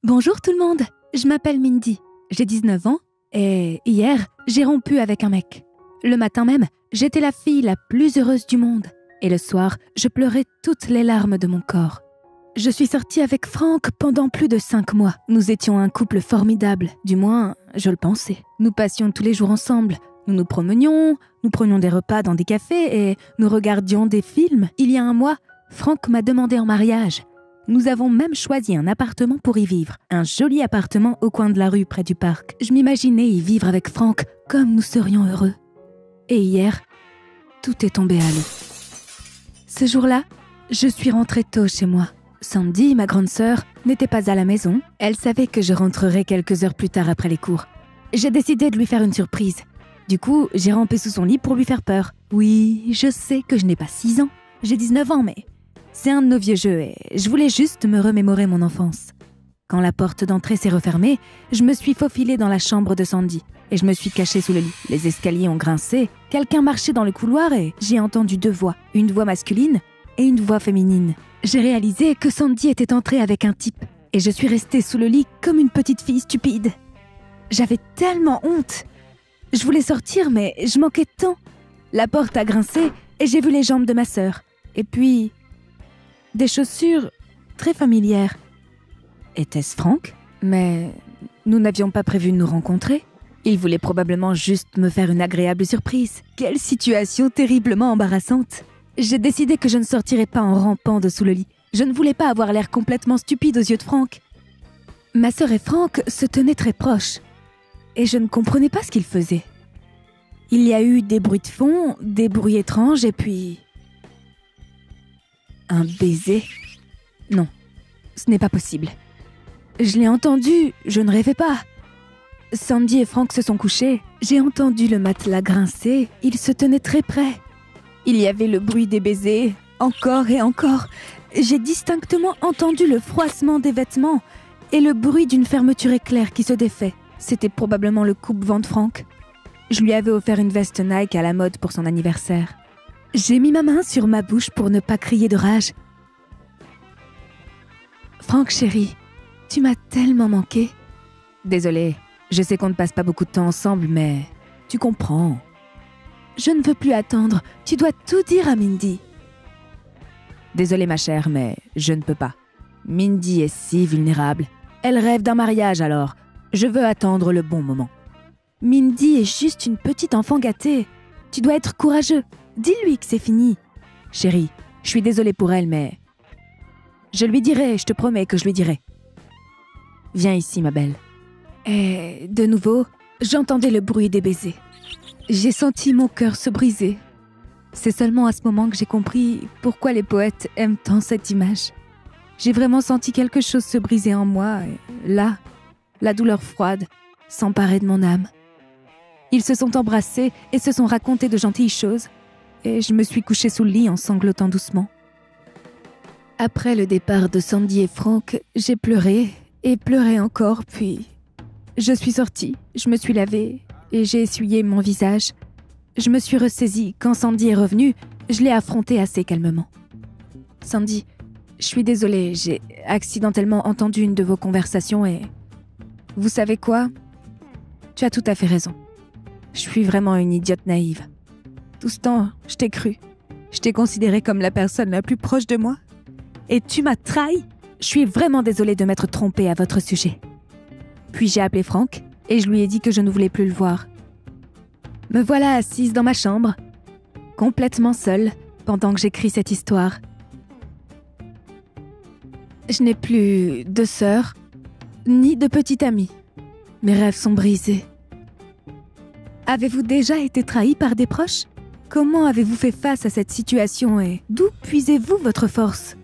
Bonjour tout le monde, je m'appelle Mindy, j'ai 19 ans et hier, j'ai rompu avec un mec. Le matin même, j'étais la fille la plus heureuse du monde et le soir, je pleurais toutes les larmes de mon corps. Je suis sortie avec Franck pendant plus de 5 mois. Nous étions un couple formidable, du moins, je le pensais. Nous passions tous les jours ensemble, nous nous promenions, nous prenions des repas dans des cafés et nous regardions des films. Il y a un mois, Franck m'a demandé en mariage. Nous avons même choisi un appartement pour y vivre. Un joli appartement au coin de la rue près du parc. Je m'imaginais y vivre avec Franck comme nous serions heureux. Et hier, tout est tombé à l'eau. Ce jour-là, je suis rentrée tôt chez moi. Sandy, ma grande sœur, n'était pas à la maison. Elle savait que je rentrerais quelques heures plus tard après les cours. J'ai décidé de lui faire une surprise. Du coup, j'ai rampé sous son lit pour lui faire peur. Oui, je sais que je n'ai pas 6 ans. J'ai 19 ans, mais c'est un de nos vieux jeux et je voulais juste me remémorer mon enfance. Quand la porte d'entrée s'est refermée, je me suis faufilée dans la chambre de Sandy et je me suis cachée sous le lit. Les escaliers ont grincé, quelqu'un marchait dans le couloir et j'ai entendu 2 voix, une voix masculine et une voix féminine. J'ai réalisé que Sandy était entrée avec un type et je suis restée sous le lit comme une petite fille stupide. J'avais tellement honte. Je voulais sortir mais je manquais de temps. La porte a grincé et j'ai vu les jambes de ma sœur. Et puis, des chaussures très familières. Était-ce Franck? Mais nous n'avions pas prévu de nous rencontrer. Il voulait probablement juste me faire une agréable surprise. Quelle situation terriblement embarrassante. J'ai décidé que je ne sortirais pas en rampant dessous le lit. Je ne voulais pas avoir l'air complètement stupide aux yeux de Franck. Ma sœur et Franck se tenaient très proches. Et je ne comprenais pas ce qu'ils faisaient. Il y a eu des bruits de fond, des bruits étranges et puis un baiser? Non, ce n'est pas possible. Je l'ai entendu, je ne rêvais pas. Sandy et Franck se sont couchés. J'ai entendu le matelas grincer, ils se tenaient très près. Il y avait le bruit des baisers, encore et encore. J'ai distinctement entendu le froissement des vêtements et le bruit d'une fermeture éclair qui se défait. C'était probablement le coupe-vent de Franck. Je lui avais offert une veste Nike à la mode pour son anniversaire. J'ai mis ma main sur ma bouche pour ne pas crier de rage. Franck chéri, tu m'as tellement manqué. Désolée, je sais qu'on ne passe pas beaucoup de temps ensemble, mais tu comprends. Je ne veux plus attendre, tu dois tout dire à Mindy. Désolée ma chère, mais je ne peux pas. Mindy est si vulnérable. Elle rêve d'un mariage alors. Je veux attendre le bon moment. Mindy est juste une petite enfant gâtée. Tu dois être courageux. Dis-lui que c'est fini. Chérie, je suis désolée pour elle, mais je lui dirai, je te promets que je lui dirai. Viens ici, ma belle. Et de nouveau, j'entendais le bruit des baisers. J'ai senti mon cœur se briser. C'est seulement à ce moment que j'ai compris pourquoi les poètes aiment tant cette image. J'ai vraiment senti quelque chose se briser en moi, et là, la douleur froide s'emparait de mon âme. Ils se sont embrassés et se sont racontés de gentilles choses, et je me suis couchée sous le lit en sanglotant doucement. Après le départ de Sandy et Franck, j'ai pleuré et pleuré encore, puis je suis sortie, je me suis lavée et j'ai essuyé mon visage. Je me suis ressaisie. Quand Sandy est revenue, je l'ai affrontée assez calmement. Sandy, je suis désolée, j'ai accidentellement entendu une de vos conversations et vous savez quoi? Tu as tout à fait raison. Je suis vraiment une idiote naïve. Tout ce temps, je t'ai cru. Je t'ai considérée comme la personne la plus proche de moi. Et tu m'as trahi. Je suis vraiment désolée de m'être trompée à votre sujet. Puis j'ai appelé Franck et je lui ai dit que je ne voulais plus le voir. Me voilà assise dans ma chambre, complètement seule, pendant que j'écris cette histoire. Je n'ai plus de sœur, ni de petite amie. Mes rêves sont brisés. Avez-vous déjà été trahi par des proches? Comment avez-vous fait face à cette situation et d'où puisez-vous votre force?